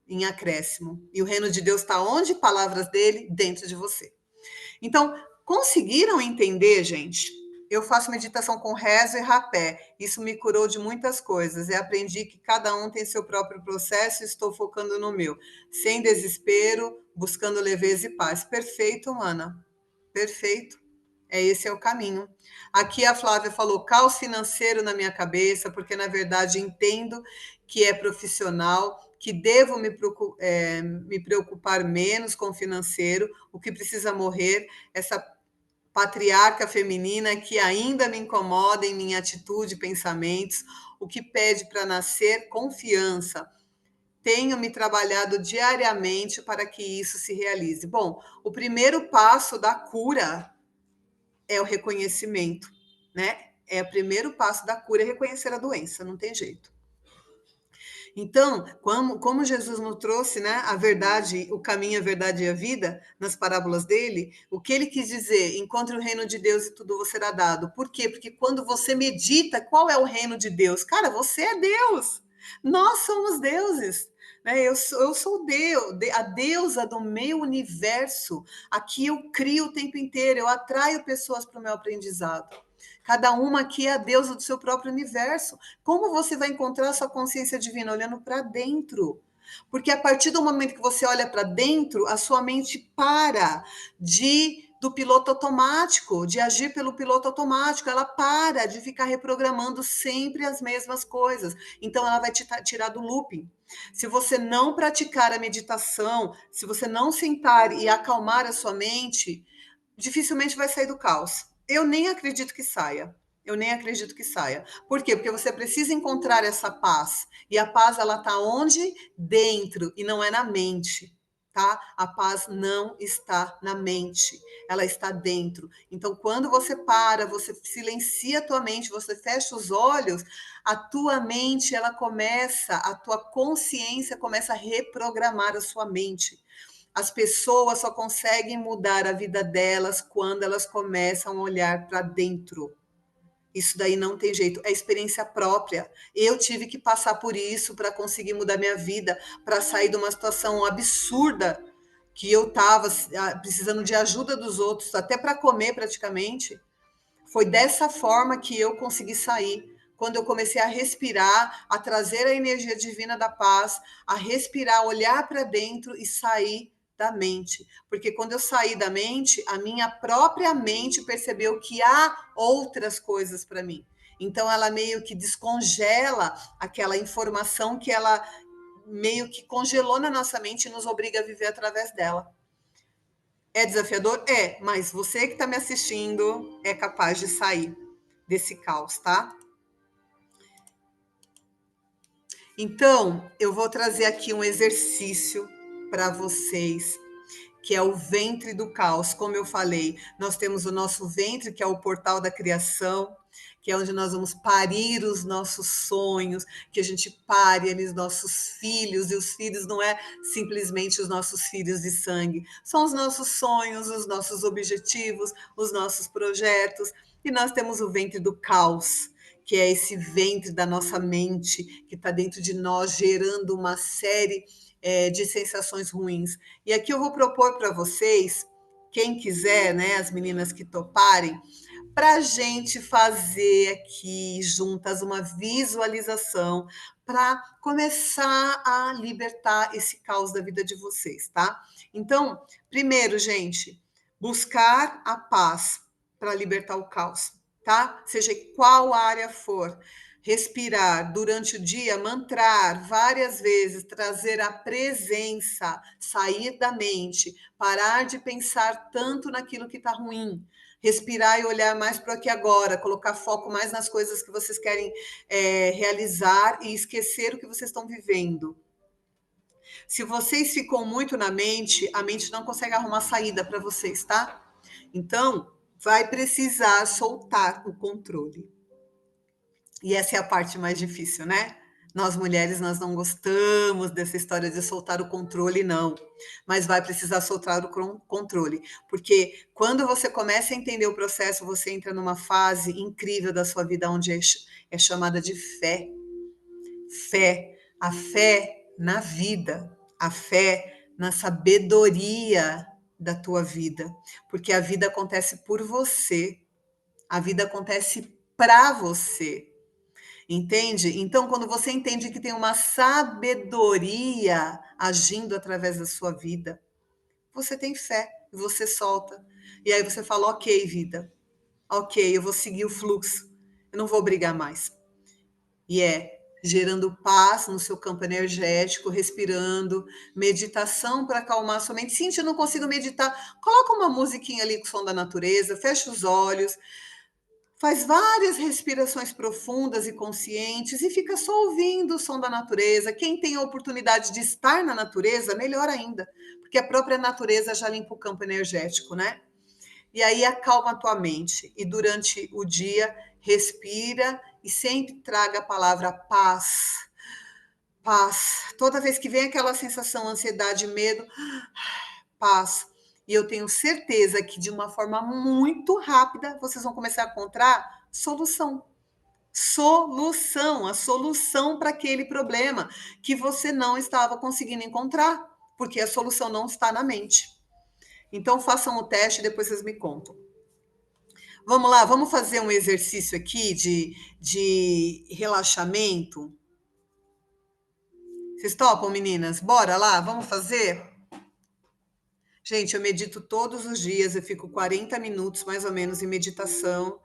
em acréscimo. E o reino de Deus está onde? Palavras dele dentro de você. Então, conseguiram entender, gente? Eu faço meditação com rezo e rapé. Isso me curou de muitas coisas. Eu aprendi que cada um tem seu próprio processo e estou focando no meu. Sem desespero, buscando leveza e paz. Perfeito, Ana. Perfeito. Esse é o caminho. Aqui a Flávia falou caos financeiro na minha cabeça, porque na verdade entendo que é profissional, que devo me preocupar menos com o financeiro, o que precisa morrer, essa patriarca feminina que ainda me incomoda em minha atitude e pensamentos, o que pede para nascer confiança. Tenho me trabalhado diariamente para que isso se realize. Bom, o primeiro passo da cura é o reconhecimento, né? É o primeiro passo da cura é reconhecer a doença, não tem jeito. Então, como Jesus nos trouxe, né, a verdade, o caminho, a verdade e a vida, nas parábolas dele, o que ele quis dizer? Encontre o reino de Deus e tudo vos será dado. Por quê? Porque quando você medita, qual é o reino de Deus? Cara, você é Deus. Nós somos deuses. Né? Eu sou Deus, a deusa do meu universo. Aqui eu crio o tempo inteiro, eu atraio pessoas para o meu aprendizado. Cada uma aqui é a deusa do seu próprio universo. Como você vai encontrar a sua consciência divina? Olhando para dentro. Porque a partir do momento que você olha para dentro, a sua mente para do piloto automático, de agir pelo piloto automático, ela para de ficar reprogramando sempre as mesmas coisas. Então ela vai te tirar do looping. Se você não praticar a meditação, se você não sentar e acalmar a sua mente, dificilmente vai sair do caos. Eu nem acredito que saia. Eu nem acredito que saia. Por quê? Porque você precisa encontrar essa paz. E a paz, ela está onde? Dentro, e não é na mente. Tá? A paz não está na mente, ela está dentro. Então, quando você para, você silencia a tua mente, você fecha os olhos, a tua mente, ela começa, a tua consciência começa a reprogramar a sua mente. As pessoas só conseguem mudar a vida delas quando elas começam a olhar para dentro. Isso daí não tem jeito, é experiência própria. Eu tive que passar por isso para conseguir mudar minha vida, para sair de uma situação absurda que eu estava precisando de ajuda dos outros, até para comer praticamente. Foi dessa forma que eu consegui sair. Quando eu comecei a respirar, a trazer a energia divina da paz, a respirar, olhar para dentro e sair da mente. Porque quando eu saí da mente, a minha própria mente percebeu que há outras coisas para mim. Então ela meio que descongela aquela informação que ela meio que congelou na nossa mente e nos obriga a viver através dela. É desafiador? É, mas você que está me assistindo é capaz de sair desse caos, tá? Então, eu vou trazer aqui um exercício para vocês que é o ventre do caos. Como eu falei, nós temos o nosso ventre, que é o portal da criação, que é onde nós vamos parir os nossos sonhos, que a gente pare ali os nossos filhos, e os filhos não é simplesmente os nossos filhos de sangue, são os nossos sonhos, os nossos objetivos, os nossos projetos, e nós temos o ventre do caos, que é esse ventre da nossa mente, que está dentro de nós, gerando uma série de sensações ruins. E aqui eu vou propor para vocês, quem quiser, né, as meninas que toparem, para a gente fazer aqui juntas uma visualização para começar a libertar esse caos da vida de vocês, tá? Então, primeiro, gente, buscar a paz para libertar o caos, tá? Seja qual área for. Respirar durante o dia, mantrar várias vezes, trazer a presença, sair da mente, parar de pensar tanto naquilo que está ruim, respirar e olhar mais para o aqui e agora, colocar foco mais nas coisas que vocês querem realizar e esquecer o que vocês estão vivendo. Se vocês ficam muito na mente, a mente não consegue arrumar saída para vocês, tá? Então, vai precisar soltar o controle. E essa é a parte mais difícil, né? Nós mulheres, nós não gostamos dessa história de soltar o controle, não. Mas vai precisar soltar o controle. Porque quando você começa a entender o processo, você entra numa fase incrível da sua vida, onde é chamada de fé. Fé. A fé na vida. A fé na sabedoria da tua vida. Porque a vida acontece por você. A vida acontece para você. Entende? Então, quando você entende que tem uma sabedoria agindo através da sua vida, você tem fé, você solta. E aí você fala: ok, vida, ok, eu vou seguir o fluxo, eu não vou brigar mais. E gerando paz no seu campo energético, respirando, meditação para acalmar sua mente. Cíntia, eu não consigo meditar. Coloca uma musiquinha ali com o som da natureza, fecha os olhos. Faz várias respirações profundas e conscientes e fica só ouvindo o som da natureza. Quem tem a oportunidade de estar na natureza, melhor ainda, porque a própria natureza já limpa o campo energético, né? E aí acalma a tua mente. E durante o dia, respira e sempre traga a palavra paz. Paz. Toda vez que vem aquela sensação, ansiedade, medo, paz. E eu tenho certeza que de uma forma muito rápida vocês vão começar a encontrar solução. Solução, a solução para aquele problema que você não estava conseguindo encontrar, porque a solução não está na mente. Então façam o teste e depois vocês me contam. Vamos lá, vamos fazer um exercício aqui de relaxamento. Vocês topam, meninas? Bora lá, vamos fazer? Gente, eu medito todos os dias, eu fico 40 minutos mais ou menos em meditação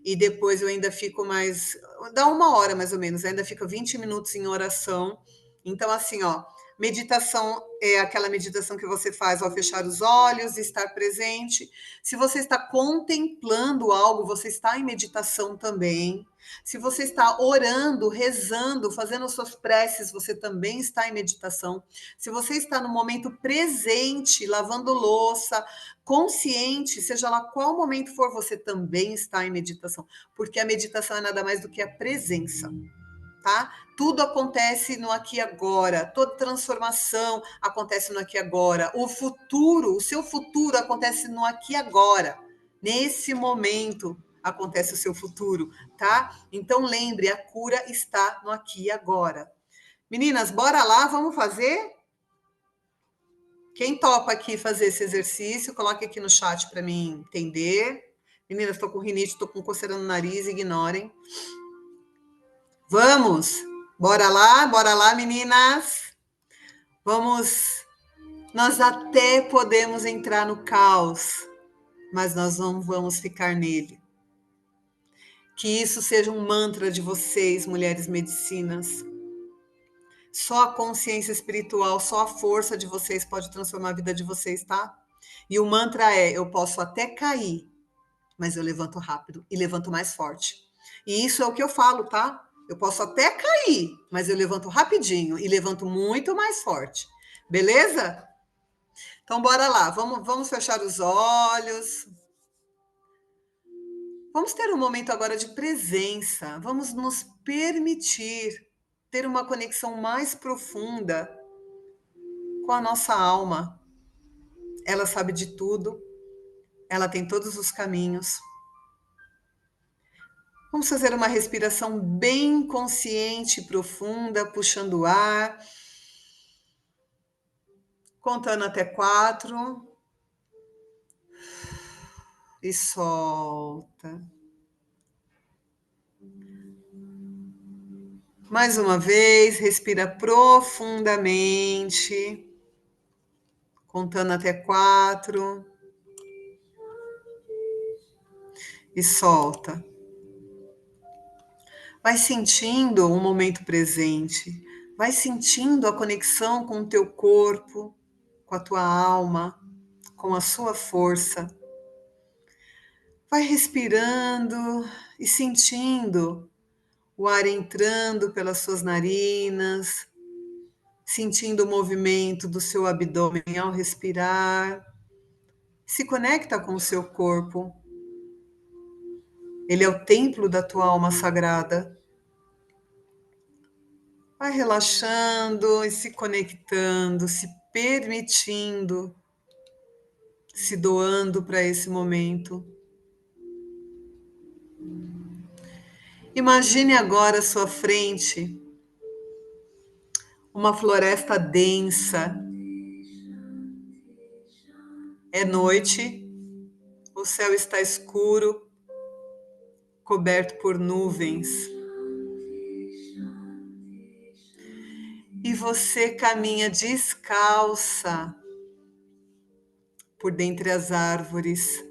e depois eu ainda fico mais, dá uma hora mais ou menos, ainda fica 20 minutos em oração. Então, assim, ó, meditação é aquela meditação que você faz ao fechar os olhos, estar presente. Se você está contemplando algo, você está em meditação também. Se você está orando, rezando, fazendo suas preces, você também está em meditação. Se você está no momento presente, lavando louça, consciente, seja lá qual momento for, você também está em meditação, porque a meditação é nada mais do que a presença, tá? Tudo acontece no aqui e agora, toda transformação acontece no aqui e agora, o futuro, o seu futuro acontece no aqui e agora, nesse momento acontece o seu futuro, tá? Então lembre, a cura está no aqui e agora. Meninas, bora lá, vamos fazer? Quem topa aqui fazer esse exercício, coloque aqui no chat para mim entender. Meninas, estou com rinite, estou com coceira no nariz, ignorem. Vamos! Bora lá, meninas! Vamos! Nós até podemos entrar no caos, mas nós não vamos ficar nele. Que isso seja um mantra de vocês, mulheres medicinas. Só a consciência espiritual, só a força de vocês pode transformar a vida de vocês, tá? E o mantra é: eu posso até cair, mas eu levanto rápido e levanto mais forte. E isso é o que eu falo, tá? Eu posso até cair, mas eu levanto rapidinho e levanto muito mais forte. Beleza? Então, bora lá, vamos fechar os olhos. Vamos ter um momento agora de presença. Vamos nos permitir ter uma conexão mais profunda com a nossa alma. Ela sabe de tudo, ela tem todos os caminhos. Vamos fazer uma respiração bem consciente e profunda, puxando o ar, contando até 4 e solta. Mais uma vez, respira profundamente, contando até 4 e solta. Vai sentindo o momento presente, vai sentindo a conexão com o teu corpo, com a tua alma, com a sua força. Vai respirando e sentindo o ar entrando pelas suas narinas, sentindo o movimento do seu abdômen ao respirar. Se conecta com o seu corpo. Ele é o templo da tua alma sagrada. Vai relaxando e se conectando, se permitindo, se doando para esse momento. Imagine agora à sua frente uma floresta densa. É noite, o céu está escuro, coberto por nuvens. E você caminha descalça por dentre as árvores.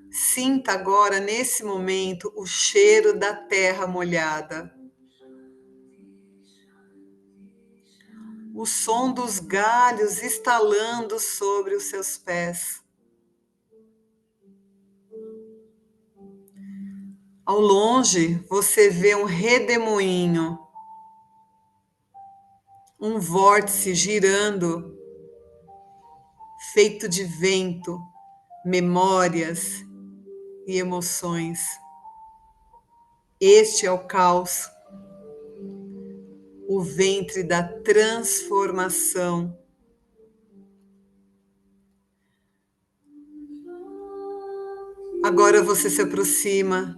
Sinta agora, nesse momento, o cheiro da terra molhada. O som dos galhos estalando sobre os seus pés. Ao longe, você vê um redemoinho, um vórtice girando, feito de vento, memórias e emoções. Este é o caos, o ventre da transformação. Agora você se aproxima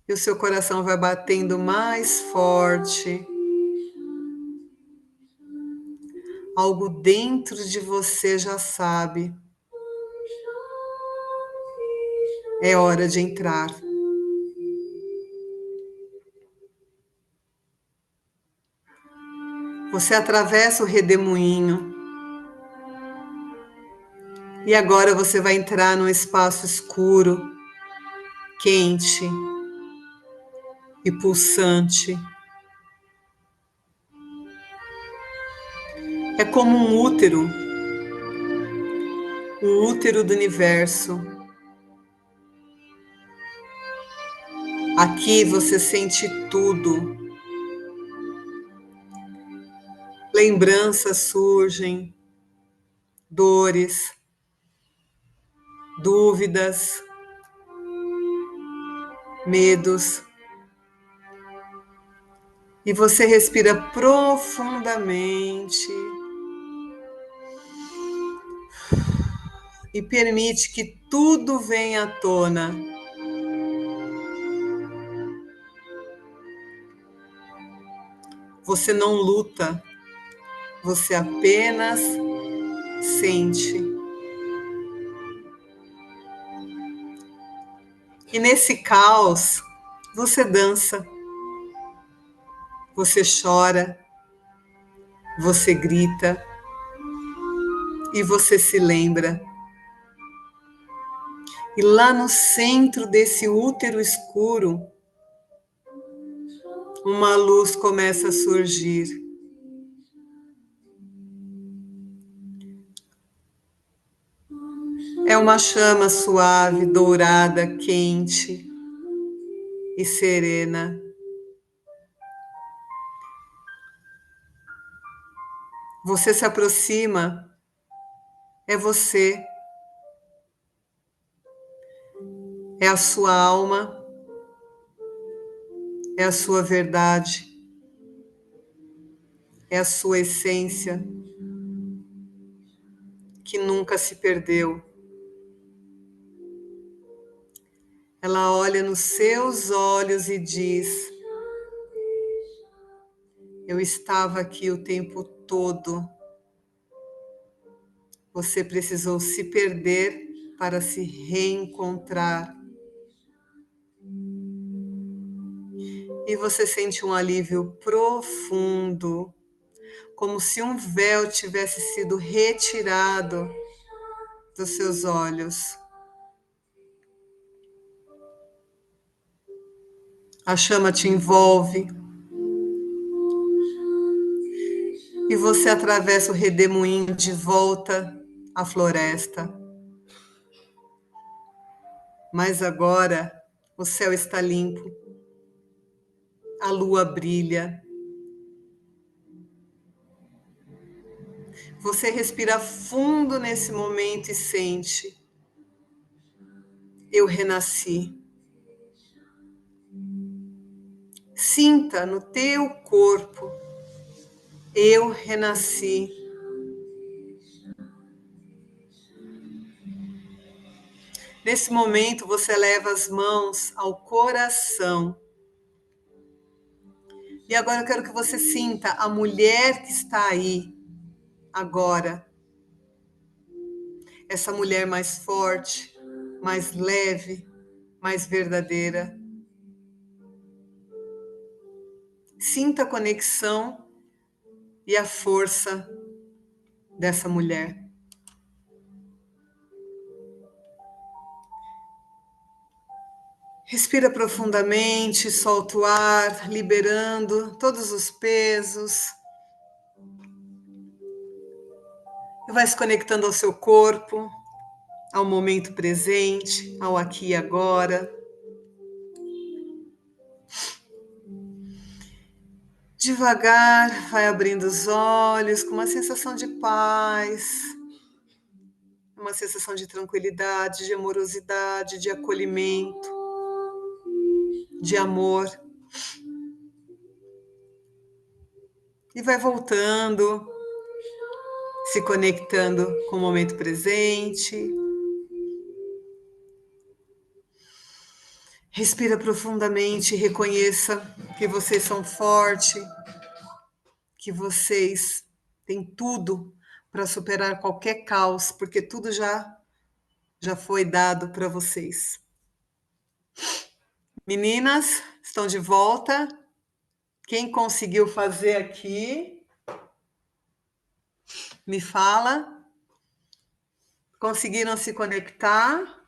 e o seu coração vai batendo mais forte. Algo dentro de você já sabe. É hora de entrar. Você atravessa o redemoinho. E agora você vai entrar num espaço escuro, quente e pulsante. É como um útero, o útero do universo. Aqui você sente tudo. Lembranças surgem, dores, dúvidas, medos. E você respira profundamente e permite que tudo venha à tona. Você não luta, você apenas sente. E nesse caos, você dança, você chora, você grita e você se lembra. E lá no centro desse útero escuro, uma luz começa a surgir. É uma chama suave, dourada, quente e serena. Você se aproxima, é você, é a sua alma, é a sua verdade, é a sua essência, que nunca se perdeu. Ela olha nos seus olhos e diz: eu estava aqui o tempo todo. Você precisou se perder para se reencontrar. E você sente um alívio profundo, como se um véu tivesse sido retirado dos seus olhos. A chama te envolve e você atravessa o redemoinho de volta à floresta. Mas agora o céu está limpo, a lua brilha. Você respira fundo nesse momento e sente: eu renasci. Sinta no teu corpo: eu renasci. Nesse momento, você leva as mãos ao coração. E agora eu quero que você sinta a mulher que está aí, agora. Essa mulher mais forte, mais leve, mais verdadeira. Sinta a conexão e a força dessa mulher. Respira profundamente, solta o ar, liberando todos os pesos. E vai se conectando ao seu corpo, ao momento presente, ao aqui e agora. Devagar, vai abrindo os olhos com uma sensação de paz, uma sensação de tranquilidade, de amorosidade, de acolhimento, de amor. E vai voltando, se conectando com o momento presente. Respira profundamente e reconheça que vocês são fortes, que vocês têm tudo para superar qualquer caos, porque tudo já foi dado para vocês. Meninas, estão de volta. Quem conseguiu fazer aqui, me fala. Conseguiram se conectar?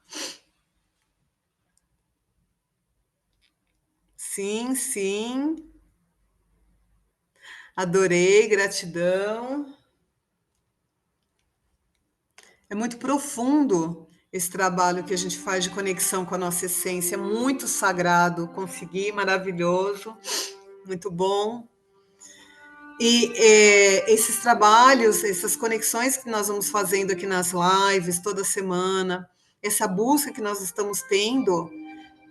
Sim, sim. Adorei, gratidão. É muito profundo esse trabalho que a gente faz de conexão com a nossa essência, é muito sagrado. Consegui, maravilhoso, muito bom. E esses trabalhos, essas conexões que nós vamos fazendo aqui nas lives toda semana, essa busca que nós estamos tendo,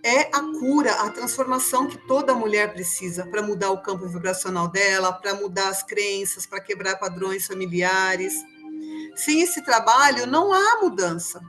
é a cura, a transformação que toda mulher precisa para mudar o campo vibracional dela, para mudar as crenças, para quebrar padrões familiares. Sem esse trabalho, não há mudança.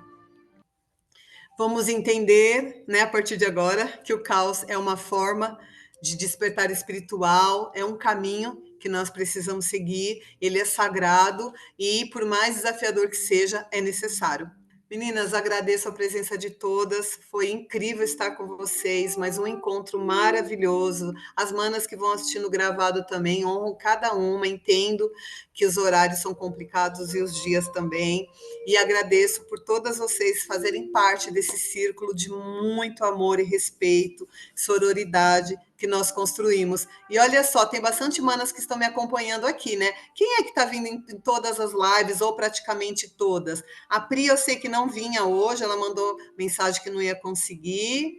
Vamos entender, né, a partir de agora, que o caos é uma forma de despertar espiritual, é um caminho que nós precisamos seguir, ele é sagrado e, por mais desafiador que seja, é necessário. Meninas, agradeço a presença de todas, foi incrível estar com vocês, mais um encontro maravilhoso. As manas que vão assistindo gravado também, honro cada uma, entendo que os horários são complicados e os dias também, e agradeço por todas vocês fazerem parte desse círculo de muito amor e respeito, sororidade que nós construímos. E olha só, tem bastante manas que estão me acompanhando aqui, né? Quem é que está vindo em todas as lives, ou praticamente todas? A Pri, eu sei que não vinha hoje, ela mandou mensagem que não ia conseguir.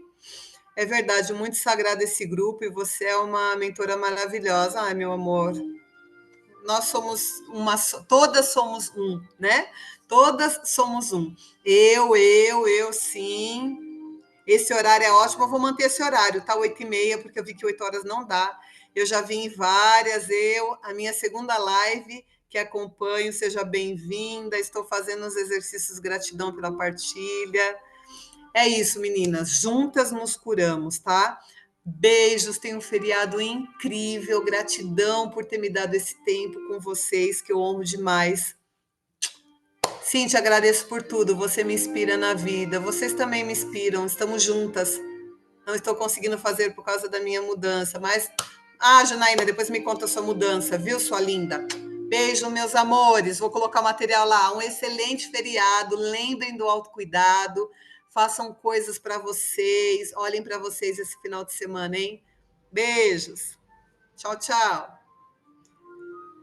É verdade, muito sagrado esse grupo, e você é uma mentora maravilhosa. Ai, meu amor, nós somos uma, todas somos um, né? Todas somos um. Eu, sim. Esse horário é ótimo, eu vou manter esse horário, tá? 8h30, porque eu vi que 8 horas não dá. Eu já vim em várias, a minha segunda live que acompanho, seja bem-vinda. Estou fazendo os exercícios gratidão pela partilha. É isso, meninas. Juntas nos curamos, tá? Beijos, tenho um feriado incrível. Gratidão por ter me dado esse tempo com vocês, que eu honro demais. Cíntia, agradeço por tudo. Você me inspira na vida. Vocês também me inspiram. Estamos juntas. Não estou conseguindo fazer por causa da minha mudança, mas. Ah, Janaína, depois me conta a sua mudança, viu, sua linda? Beijo, meus amores. Vou colocar o material lá. Um excelente feriado. Lembrem do autocuidado. Façam coisas para vocês. Olhem para vocês esse final de semana, hein? Beijos. Tchau, tchau.